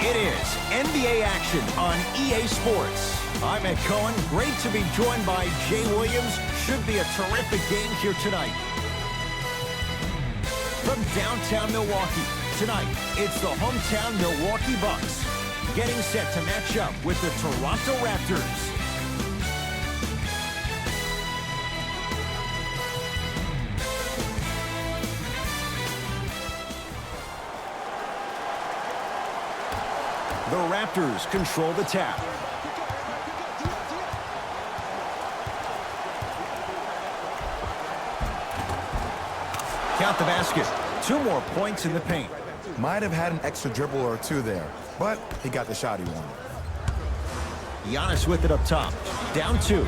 It is NBA action on EA Sports. I'm Ed Cohen. Great to be joined by Jay Williams. Should be a terrific game here tonight. From downtown Milwaukee, tonight it's the hometown Milwaukee Bucks getting set to match up with the Toronto Raptors. The Raptors control the tap. Count the basket. 2 more points in the paint. Might have had an extra dribble or two there, but he got the shot he wanted. Giannis with it up top. Down 2.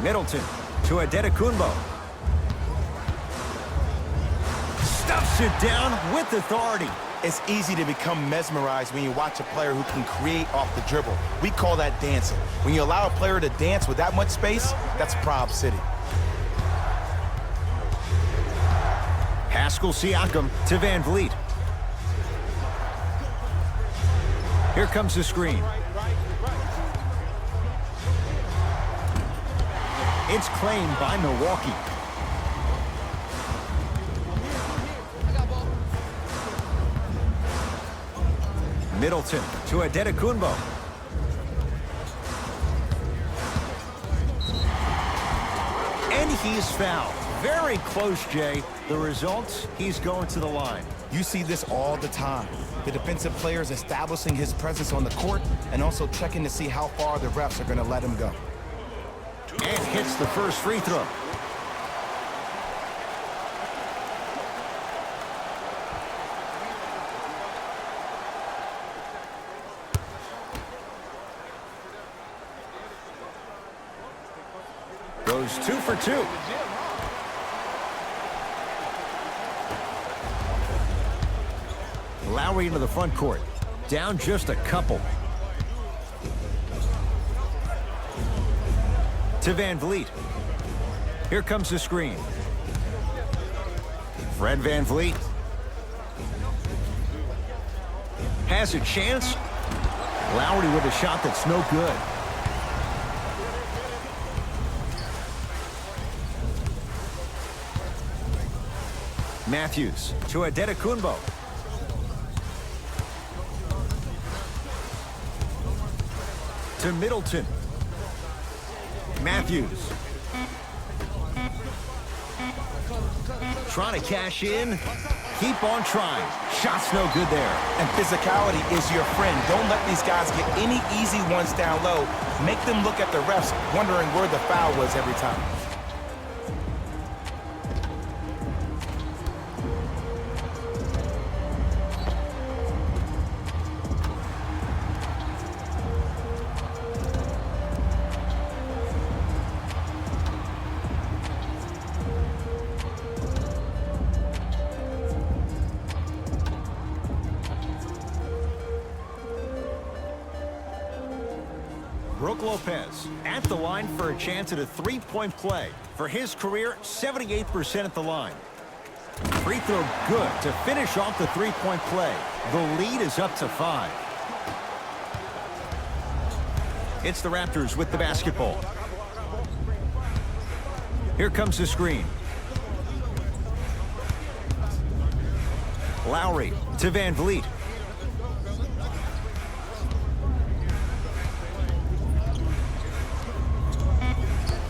Middleton to Antetokounmpo. Stuffs it down with authority. It's easy to become mesmerized when you watch a player who can create off the dribble. We call that dancing. When you allow a player to dance with that much space, that's Prob City. Pascal Siakam to Van Vliet. Here comes the screen. It's claimed by Milwaukee. Middleton to Antetokounmpo. And he's fouled. Very close, Jay. The result, he's going to the line. You see this all the time. The defensive players establishing his presence on the court and also checking to see how far the refs are going to let him go. And hits the first free throw. Goes 2 for 2. Lowry into the front court. Down just a couple. To Van Vliet. Here comes the screen. Fred Van Vliet. Has a chance. Lowry with a shot that's no good. Matthews to Antetokounmpo. To Middleton. Matthews. Trying to cash in. Keep on trying. Shot's no good there. And physicality is your friend. Don't let these guys get any easy ones down low. Make them look at the refs, wondering where the foul was every time. Brook Lopez at the line for a chance at a three-point play. For his career, 78% at the line. Free throw good to finish off the three-point play. The lead is up to 5. It's the Raptors with the basketball. Here comes the screen. Lowry to Van Vliet.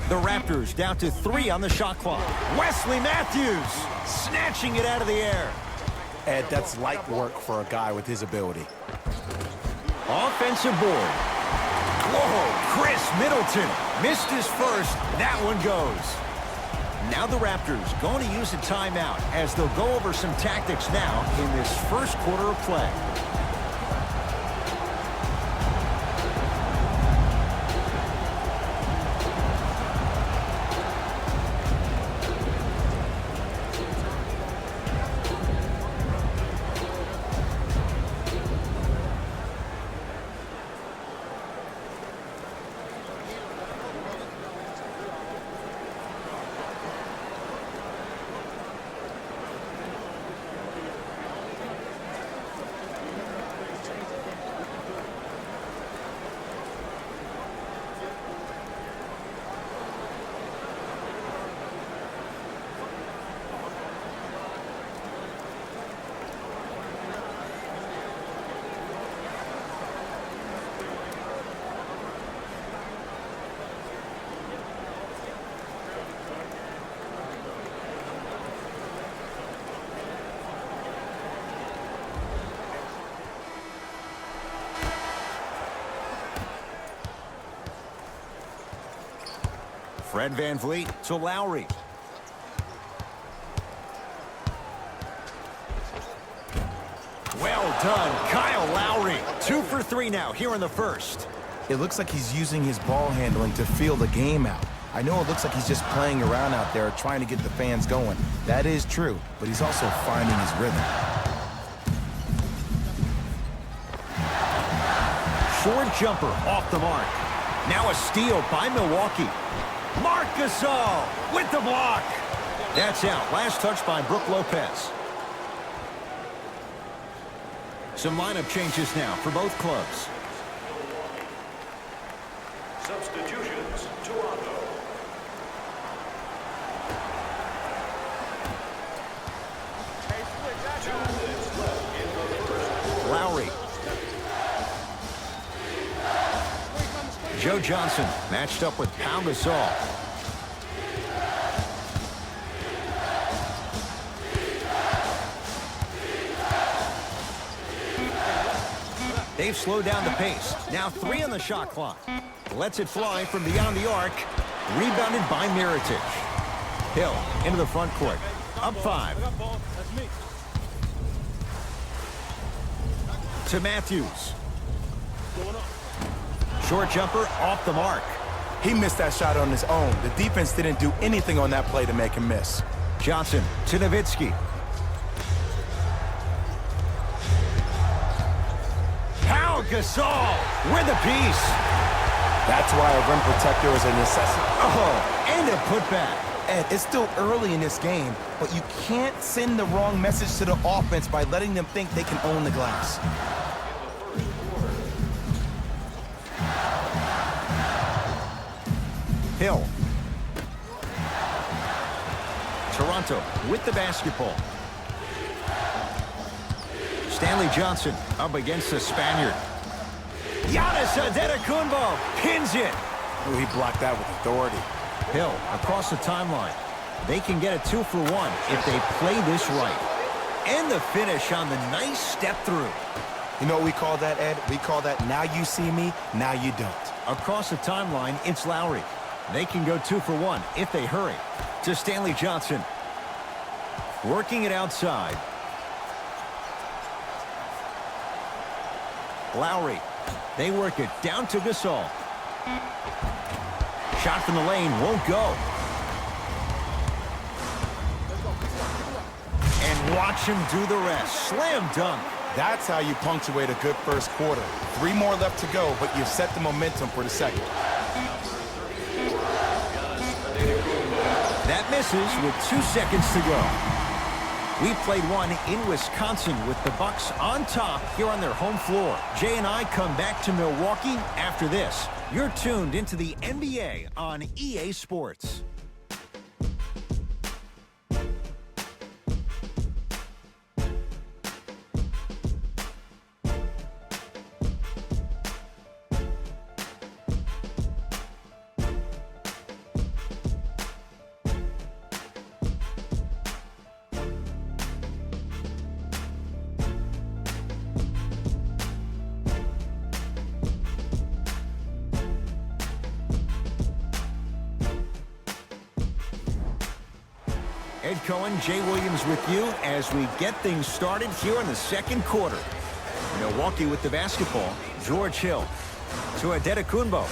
The Raptors down to 3 on the shot clock. Wesley Matthews snatching it out of the air. Ed, that's light work for a guy with his ability. Offensive board. Whoa, Chris Middleton missed his first. That one goes. Now the Raptors going to use a timeout as they'll go over some tactics now in this first quarter of play. Fred VanVleet to Lowry. Well done, Kyle Lowry. 2 for 3 now here in the first. It looks like he's using his ball handling to feel the game out. I know it looks like he's just playing around out there trying to get the fans going. That is true, but he's also finding his rhythm. Short jumper off the mark. Now a steal by Milwaukee. Marc Gasol with the block. That's out. Last touch by Brook Lopez. Some lineup changes now for both clubs. Substitutions, Toronto. Lowry. Joe Johnson matched up with Pau Gasol. They've slowed down the pace. Now 3 on the shot clock. Lets it fly from beyond the arc. Rebounded by Mirotic. Hill into the front court. Up 5. To Matthews. Short jumper off the mark. He missed that shot on his own. The defense didn't do anything on that play to make him miss. Johnson to Nowitzki. Pau Gasol with a piece. That's why a rim protector is a necessity. Oh, and a putback. Ed, it's still early in this game, but you can't send the wrong message to the offense by letting them think they can own the glass. Hill. Toronto with the basketball. Stanley Johnson up against the Spaniard. Giannis Antetokounmpo pins it. Ooh, he blocked that with authority. Hill across the timeline. They can get a 2 for 1 if they play this right. And the finish on the nice step through. You know what we call that, Ed? We call that now you see me, now you don't. Across the timeline, it's Lowry. They can go 2 for 1 if they hurry. To Stanley Johnson. Working it outside. Lowry. They work it down to Gasol. Shot from the lane won't go. And watch him do the rest. Slam dunk. That's how you punctuate a good first quarter. 3 more left to go, but you've set the momentum for the second. That misses with 2 seconds to go. We played one in Wisconsin with the Bucks on top here on their home floor. Jay and I come back to Milwaukee after this. You're tuned into the NBA on EA Sports. Ed Cohen, Jay Williams with you as we get things started here in the second quarter. Milwaukee with the basketball. George Hill to Antetokounmpo.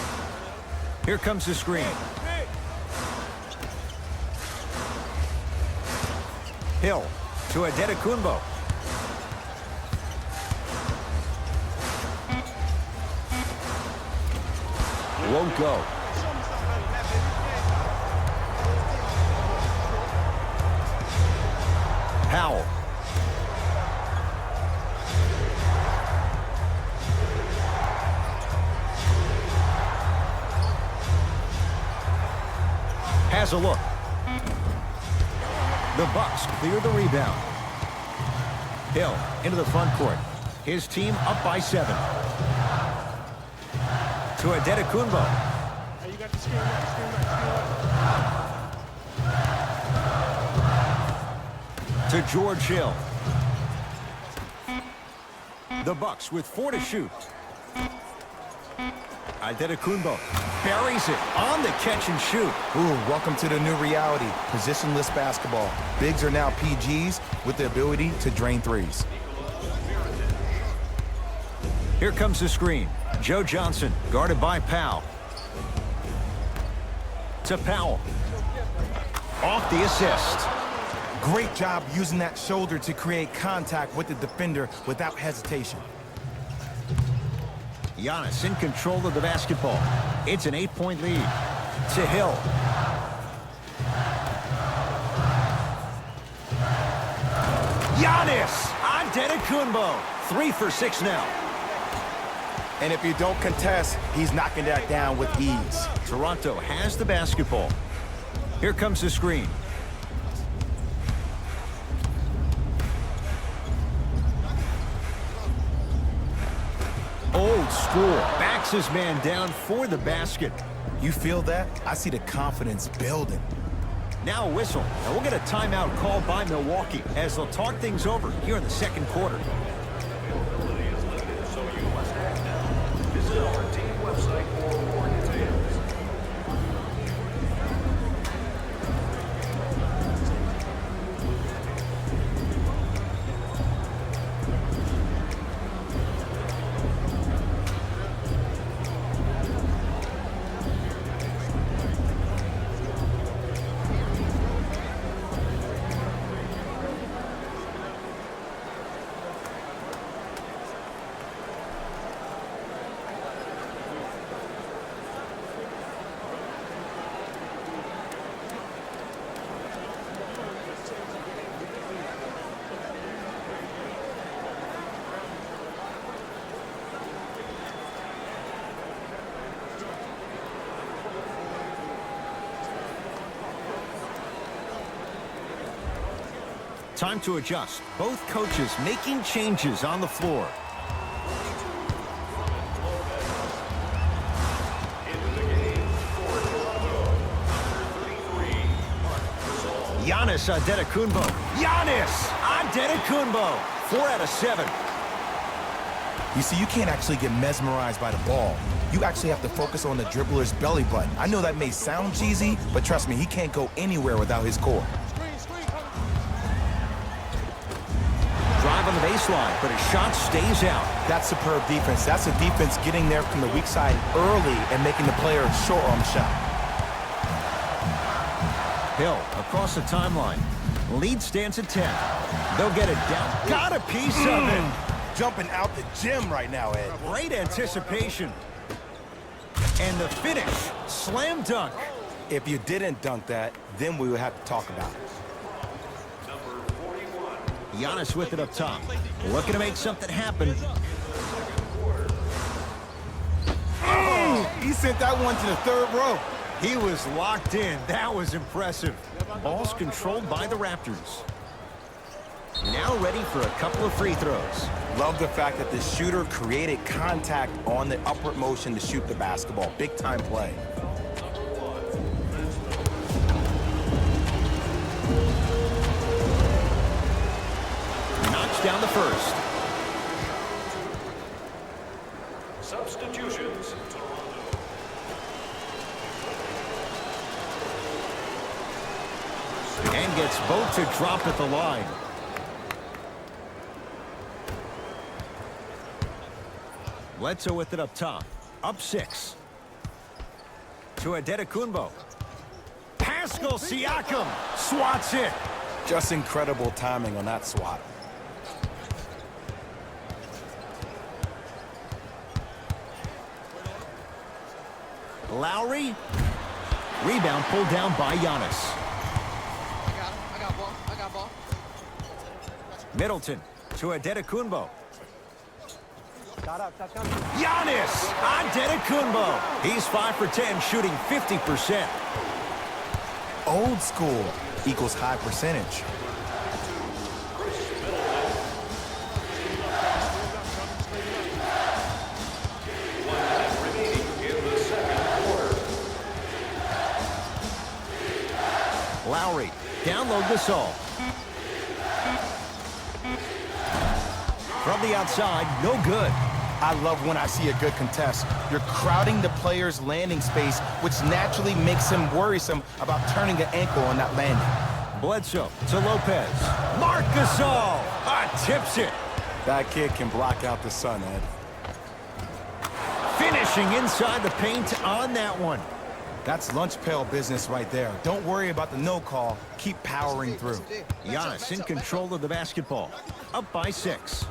Here comes the screen. Hill to Antetokounmpo. Won't go. Powell. Has a look. The Bucks clear the rebound. Hill into the front court. His team up by 7. To Antetokounmpo. Hey, you got the screen right, To George Hill. The Bucks with 4 to shoot. Antetokounmpo buries it on the catch and shoot. Ooh, welcome to the new reality. Positionless basketball. Bigs are now PGs with the ability to drain threes. Here comes the screen. Joe Johnson guarded by Powell. To Powell. Off the assist. Great job using that shoulder to create contact with the defender without hesitation. Giannis in control of the basketball. It's an 8-point lead. To Hill. Giannis Antetokounmpo. 3 for 6 now. And if you don't contest, he's knocking that down with ease. Toronto has the basketball. Here comes the screen. Old school. Backs his man down for the basket. You feel that? I see the confidence building. Now a whistle. And we'll get a timeout called by Milwaukee as they'll talk things over here in the second quarter. So you must act now. Visit our team website for more details. Time to adjust. Both coaches making changes on the floor. Giannis Antetokounmpo. Giannis Antetokounmpo. 4 out of 7. You see, you can't actually get mesmerized by the ball. You actually have to focus on the dribbler's belly button. I know that may sound cheesy, but trust me, he can't go anywhere without his core. Drive on the baseline, but his shot stays out. That's superb defense. That's a defense getting there from the weak side early and making the player a short arm shot. Hill across the timeline. Lead stands at 10. They'll get it down. Got a piece of it. Jumping out the gym right now, Ed. Great anticipation. And the finish. Slam dunk. If you didn't dunk that, then we would have to talk about it. Giannis with it up top. Looking to make something happen. Oh, he sent that one to the third row. He was locked in. That was impressive. Ball's controlled by the Raptors. Now ready for a couple of free throws. Love the fact that the shooter created contact on the upward motion to shoot the basketball. Big time play. Knocks down the first. Substitutions. And gets both to drop at the line. Bledsoe with it up top. Up 6. To Antetokounmpo. Pascal Siakam swats it. Just incredible timing on that swat. Lowry. Rebound pulled down by Giannis. I got ball. Middleton to Antetokounmpo. Giannis Antetokounmpo. He's 5 for 10, shooting 50%. Old school equals high percentage. Lowry, download Gasol. From the outside, no good. I love when I see a good contest. You're crowding the player's landing space, which naturally makes him worrisome about turning an ankle on that landing. Bledsoe to Lopez. Marc Gasol tips it. That kid can block out the sun, Ed. Finishing inside the paint on that one. That's lunch pail business right there. Don't worry about the no call. Keep powering through. Giannis in control of the basketball. Up by 6.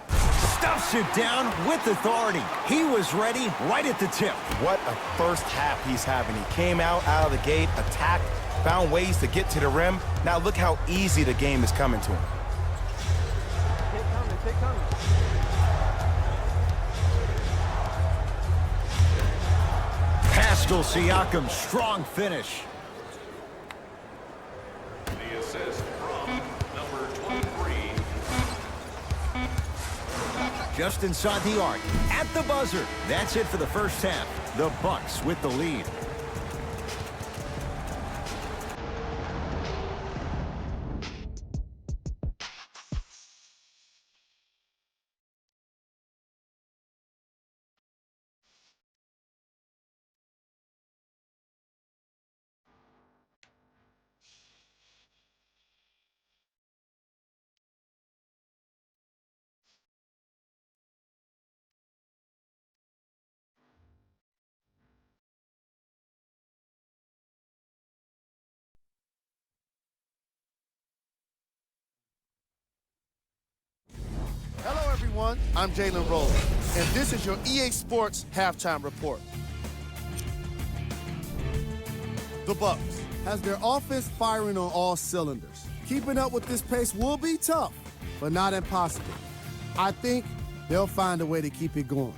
Stuffs it down with authority. He was ready right at the tip. What a first half he's having. He came out of the gate, attacked, found ways to get to the rim. Now look how easy the game is coming to him. Take coming. Pascal Siakam, strong finish. The assist from number 23. Just inside the arc, at the buzzer. That's it for the first half. The Bucks with the lead. Hello, everyone. I'm Jalen Rose, and this is your EA Sports Halftime Report. The Bucks has their offense firing on all cylinders. Keeping up with this pace will be tough, but not impossible. I think they'll find a way to keep it going.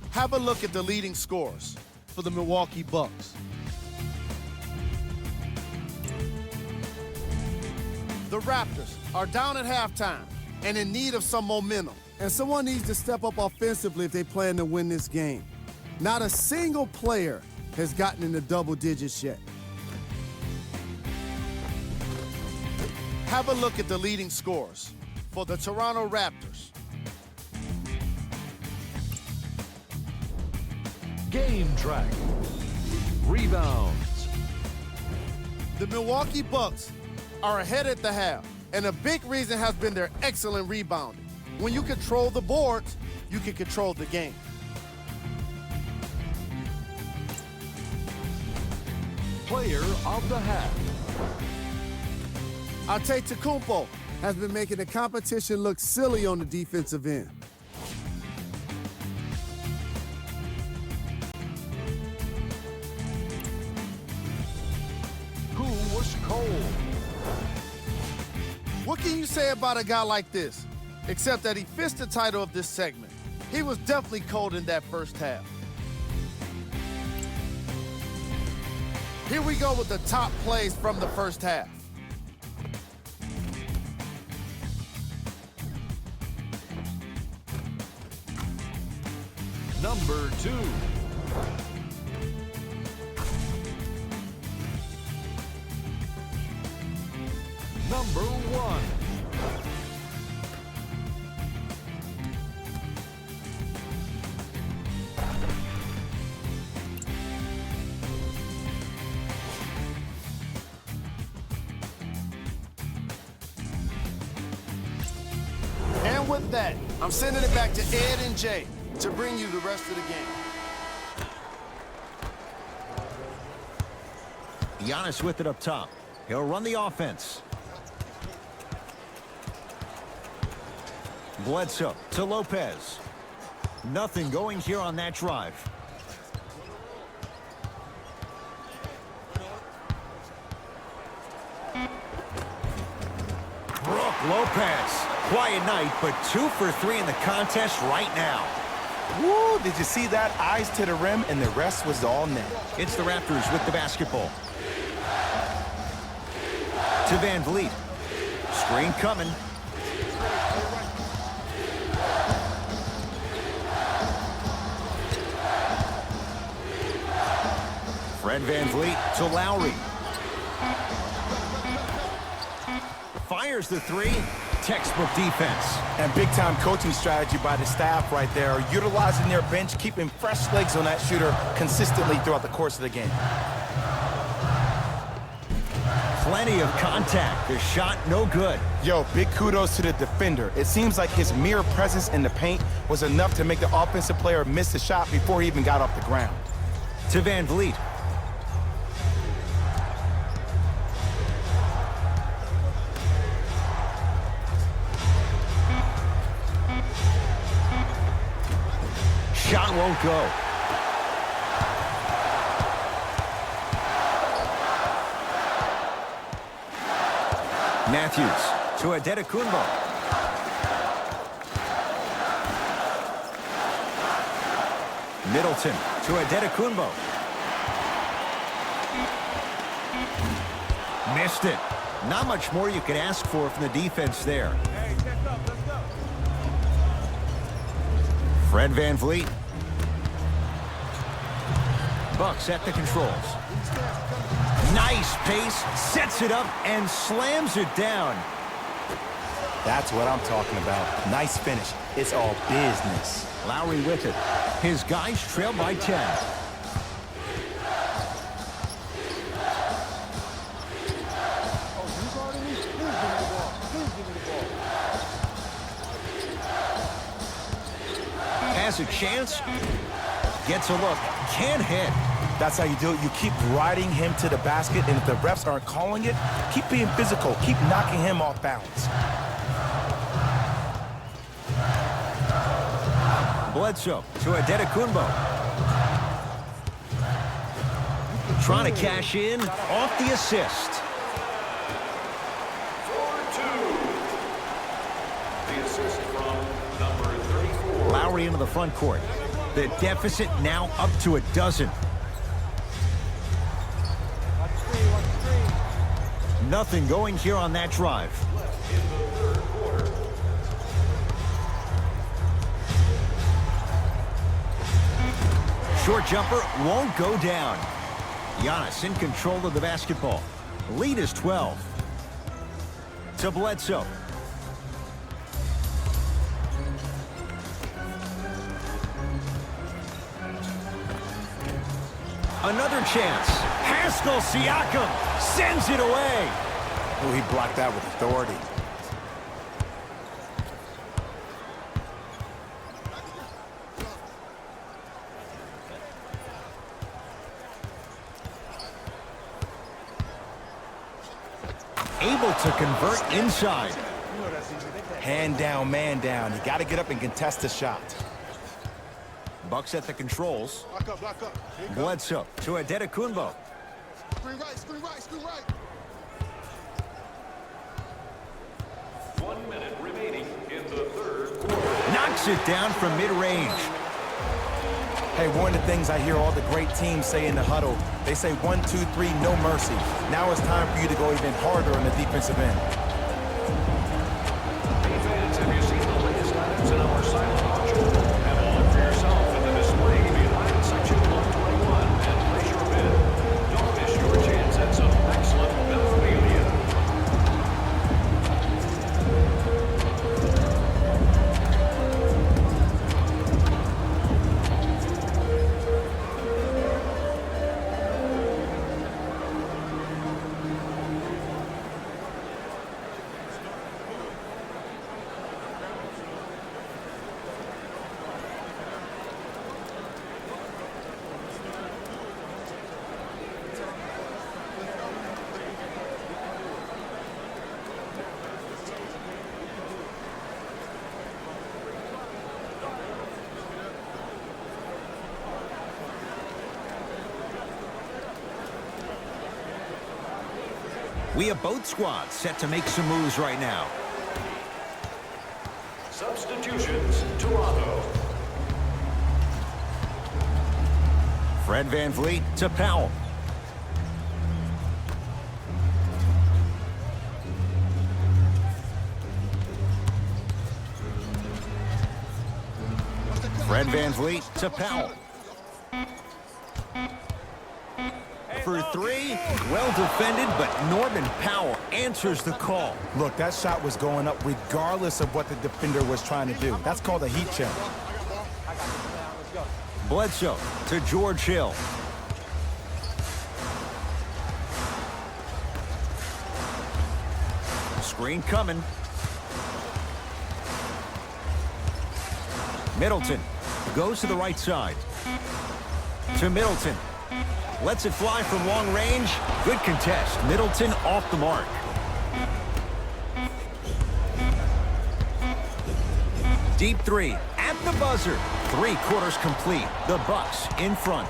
Have a look at the leading scorers for the Milwaukee Bucks. The Raptors are down at halftime and in need of some momentum. And someone needs to step up offensively if they plan to win this game. Not a single player has gotten into double digits yet. Have a look at the leading scorers for the Toronto Raptors. Game track. Rebounds. The Milwaukee Bucks are ahead at the half, and a big reason has been their excellent rebounding. When you control the boards, you can control the game. Player of the half. Antetokounmpo has been making the competition look silly on the defensive end. Who was cold? What can you say about a guy like this? Except that he fits the title of this segment. He was definitely cold in that first half. Here we go with the top plays from the first half. Number 2. Number 1. And with that, I'm sending it back to Ed and Jay to bring you the rest of the game. Giannis with it up top. He'll run the offense. Bledsoe to Lopez. Nothing going here on that drive. Brook Lopez. Quiet night, but 2 for 3 in the contest right now. Woo, did you see that? Eyes to the rim, and the rest was all net. It's the Raptors with the basketball. To Van Vliet. Screen coming. Fred VanVleet to Lowry. Fires the three. Textbook defense. And big-time coaching strategy by the staff right there, utilizing their bench, keeping fresh legs on that shooter consistently throughout the course of the game. Plenty of contact. The shot no good. Yo, big kudos to the defender. It seems like his mere presence in the paint was enough to make the offensive player miss the shot before he even got off the ground. To VanVleet. Shot won't go. Matthews to Adetokunbo. Middleton to Adetokunbo. Missed it. Not much more you could ask for from the defense there. Hey, check up, let's go. Fred VanVleet. Bucks at the controls. Nice pace, sets it up, and slams it down. That's what I'm talking about. Nice finish. It's all business. Lowry with it. His guys trail by 10. Has a chance. Gets a look. Can't hit. That's how you do it. You keep riding him to the basket, and if the refs aren't calling it, keep being physical. Keep knocking him off balance. Bledsoe to Adetokunbo. Trying to cash in off the assist. 4-2. The assist from number 34. Lowry into the front court. The deficit now up to a dozen. Nothing going here on that drive. In the third quarter. Short jumper won't go down. Giannis in control of the basketball. Lead is 12. To Bledsoe. Another chance. Pascal Siakam sends it away. Oh, he blocked that with authority. Able to convert inside. Hand down, man down. You got to get up and contest the shot. Bucks at the controls. Lock up, lock up. Bledsoe to Adetokunbo. Screen right, screen right, screen right. 1 minute remaining in the third quarter. Knocks it down from mid-range. Hey, one of the things I hear all the great teams say in the huddle, they say 1, 2, 3, no mercy. Now it's time for you to go even harder on the defensive end. Hey fans, have you seen the latest items in our silent auction? Have a look for yourself in the display behind section 121 and place your bid. Don't miss your chance at some excellent memorabilia. We have both squads set to make some moves right now. Substitutions, Toronto. Fred VanVleet to Powell. Fred VanVleet to Powell. for three. Well defended, but Norman Powell answers the call. Look, that shot was going up regardless of what the defender was trying to do. That's called a heat check. Bledsoe to George Hill. Screen coming. Middleton goes to the right side. To Middleton. Lets it fly from long range. Good contest. Middleton off the mark. Deep three at the buzzer. 3/4 complete. The Bucks in front.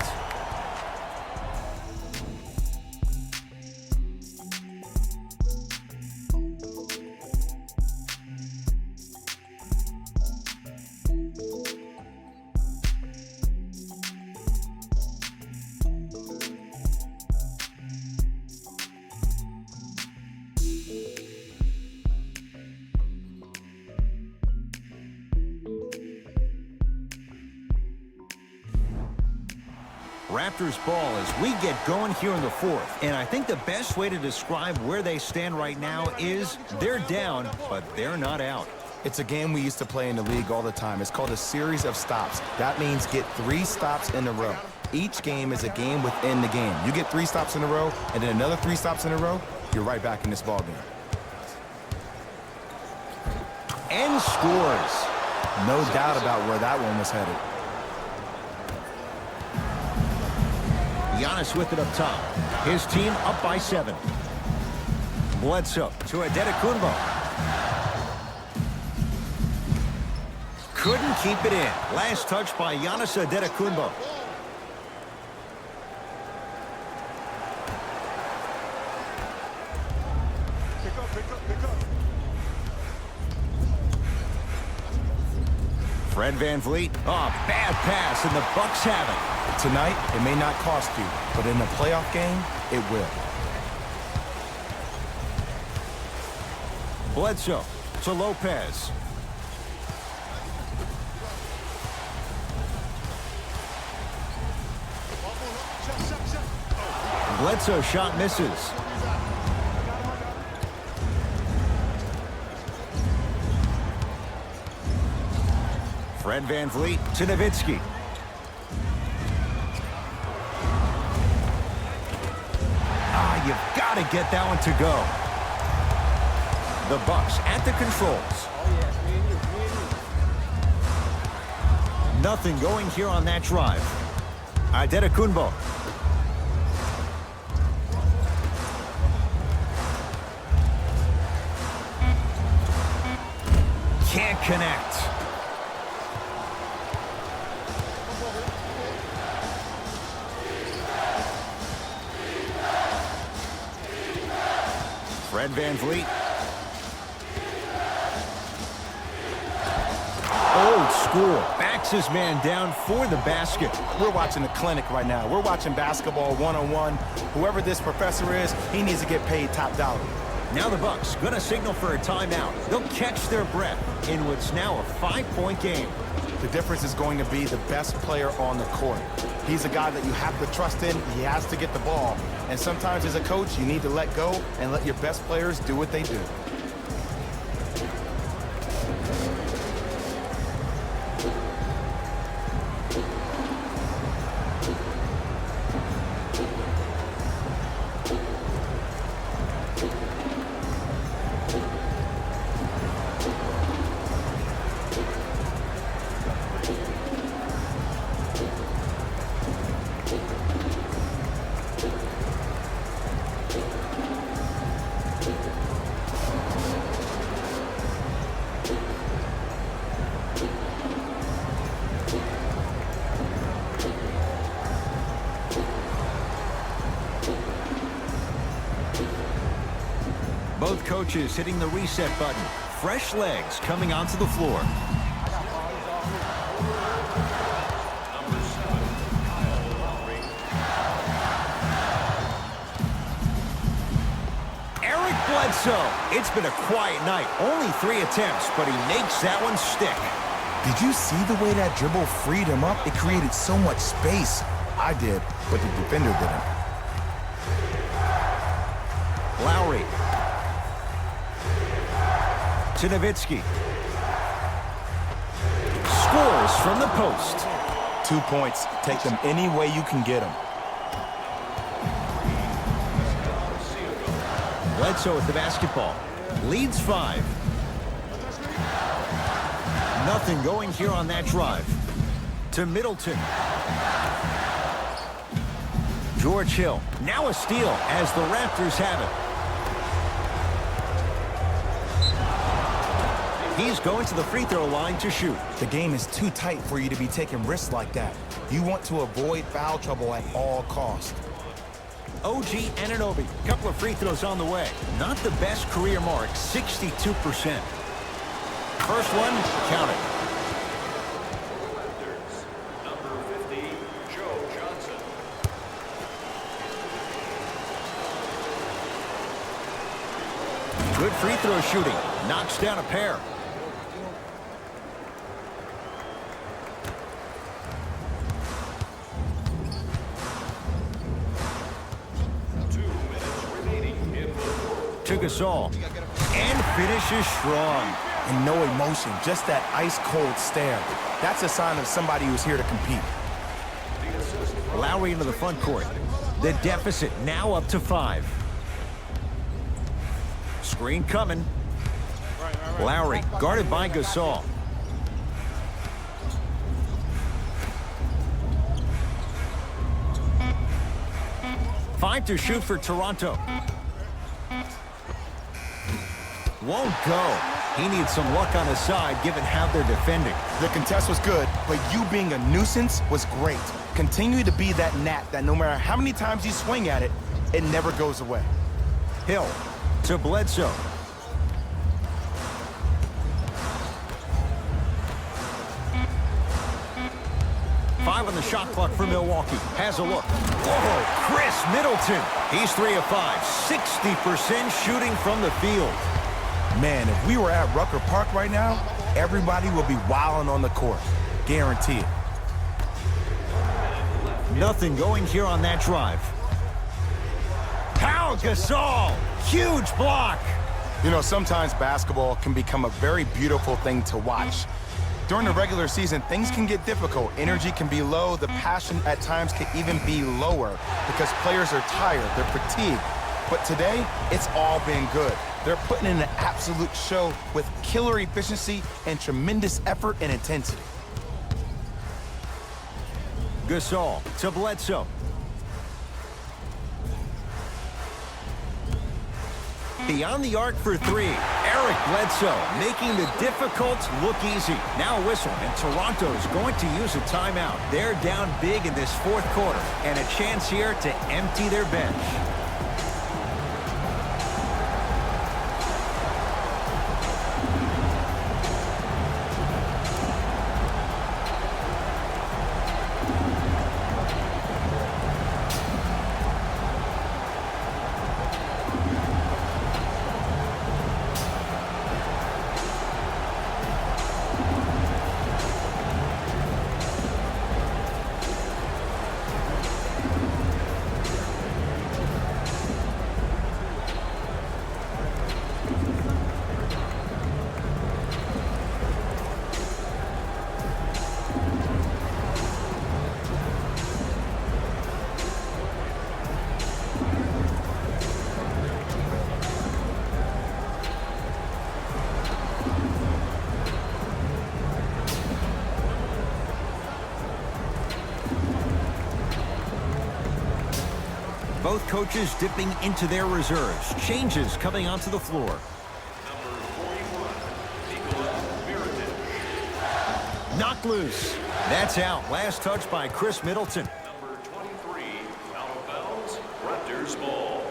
Raptors ball as we get going here in the fourth. And I think the best way to describe where they stand right now is they're down, but they're not out. It's a game we used to play in the league all the time. It's called a series of stops. That means get 3 stops in a row. Each game is a game within the game. You get 3 stops in a row, and then another 3 stops in a row, you're right back in this ball game. And scores. No doubt about where that one was headed. Giannis with it up top. His team up by 7. Bledsoe to Antetokounmpo. Couldn't keep it in. Last touch by Giannis Antetokounmpo. Fred VanVleet. Oh, bad pass, and the Bucks have it. Tonight, it may not cost you, but in a playoff game, it will. Bledsoe to Lopez. Bledsoe shot misses. Fred VanVleet to Nowitzki. You've got to get that one to go. The Bucks at the controls. Nothing going here on that drive. Antetokounmpo. Can't connect. Fred VanVleet. Old school. Backs his man down for the basket. We're watching a clinic right now. We're watching basketball one-on-one. Whoever this professor is, he needs to get paid top dollar. Now the Bucks gonna signal for a timeout. They'll catch their breath in what's now a 5-point game. The difference is going to be the best player on the court. He's a guy that you have to trust in. He has to get the ball. And sometimes as a coach, you need to let go and let your best players do what they do. Both coaches hitting the reset button. Fresh legs coming onto the floor. Eric Bledsoe. It's been a quiet night. Only 3 attempts, but he makes that one stick. Did you see the way that dribble freed him up? It created so much space. I did, but the defender didn't. Lowry. To Nowitzki. Scores from the post. 2 points. Take them any way you can get them. Bledsoe with the basketball. Leads 5. Nothing going here on that drive. To Middleton. George Hill. Now a steal as the Raptors have it. He's going to the free throw line to shoot. The game is too tight for you to be taking risks like that. You want to avoid foul trouble at all costs. OG Anunoby. Couple of free throws on the way. Not the best career mark, 62%. First one, count it. Number 50, Joe Johnson. Good free throw shooting. Knocks down a pair. To Gasol. And finishes strong. And no emotion, just that ice-cold stare. That's a sign of somebody who's here to compete. Lowry into the front court. The deficit now up to 5. Screen coming. Lowry guarded by Gasol. Five to shoot for Toronto. Won't go. He needs some luck on his side given how they're defending. The contest was good, but you being a nuisance was great. Continue to be that gnat that no matter how many times you swing at it, it never goes away. Hill to Bledsoe. Five on the shot clock for Milwaukee. Has a look. Whoa, Chris Middleton. He's 3 of 5. 60% shooting from the field. Man, if we were at Rucker Park right now, everybody would be wilding on the court. Guarantee it. Nothing going here on that drive. Pau Gasol. Huge block. You know, sometimes basketball can become a very beautiful thing to watch. During the regular season, things can get difficult. Energy can be low. The passion at times can even be lower because players are tired. They're fatigued. But today, it's all been good. They're putting in an absolute show with killer efficiency and tremendous effort and intensity. Gasol to Bledsoe. Beyond the arc for 3. Eric Bledsoe making the difficult look easy. Now a whistle, and Toronto's going to use a timeout. They're down big in this fourth quarter, and a chance here to empty their bench. Both coaches dipping into their reserves. Changes coming onto the floor. Number 41, Knocked loose. That's out. Last touch by Chris Middleton. number 23, out of bounds, Raptors ball.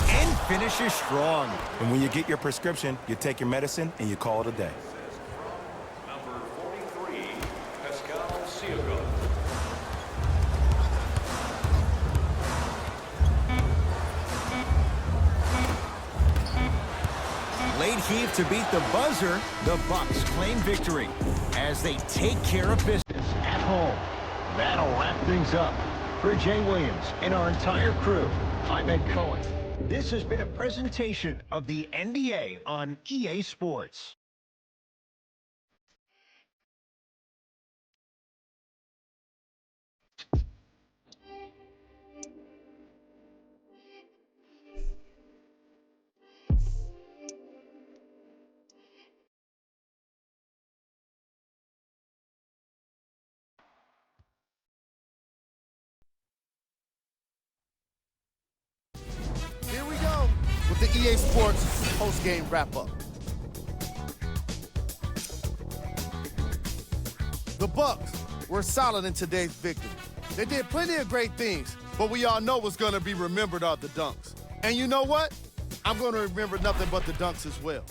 And finishes strong. And when you get your prescription, you take your medicine and you call it a day. Number 43, Pascal Siakam. Late heave to beat the buzzer. The Bucks claim victory. as they take care of business at home. That'll wrap things up. For Jay Williams and our entire crew, I'm Ed Cohen. This has been a presentation of the NBA on EA Sports. Here we go with the EA Sports post-game wrap-up. The Bucks were solid in today's victory. They did plenty of great things, but we all know what's going to be remembered are the dunks. And you know what? I'm going to remember nothing but the dunks as well.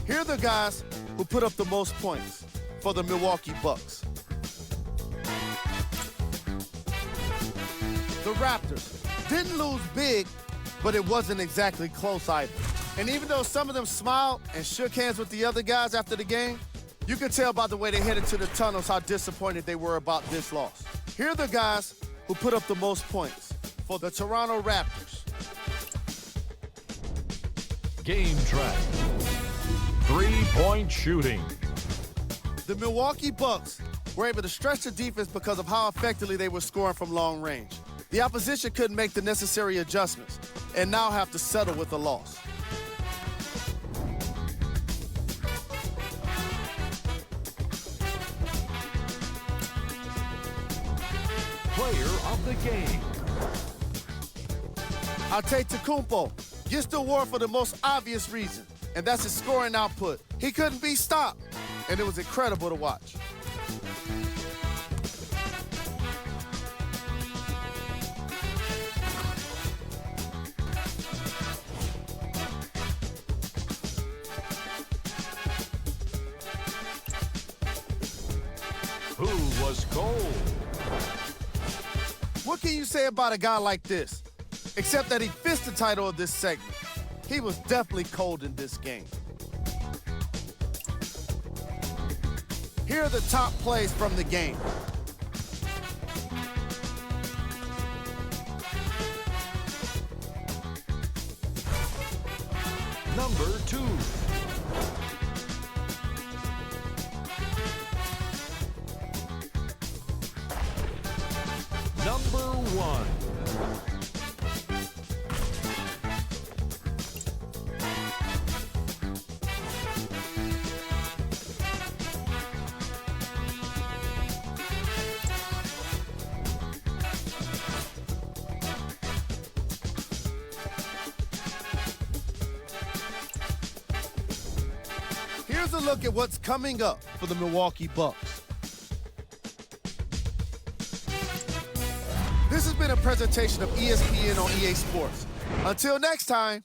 Here are the guys who put up the most points for the Milwaukee Bucks. The Raptors didn't lose big, but it wasn't exactly close either. And even though some of them smiled and shook hands with the other guys after the game, you could tell by the way they headed to the tunnels how disappointed they were about this loss. Here are the guys who put up the most points for the Toronto Raptors. Game track. Three-point shooting. The Milwaukee Bucks were able to stretch the defense because of how effectively they were scoring from long range. The opposition couldn't make the necessary adjustments and now have to settle with a loss. Player of the game. Antetokounmpo gets the award for the most obvious reason, and that's his scoring output. He couldn't be stopped, and it was incredible to watch. Who was cold? What can you say about a guy like this? Except that he fits the title of this segment. He was definitely cold in this game. Here are the top plays from the game. Number 2. Number 1. Here's a look at what's coming up for the Milwaukee Bucks. This has been a presentation of ESPN on EA Sports. Until next time.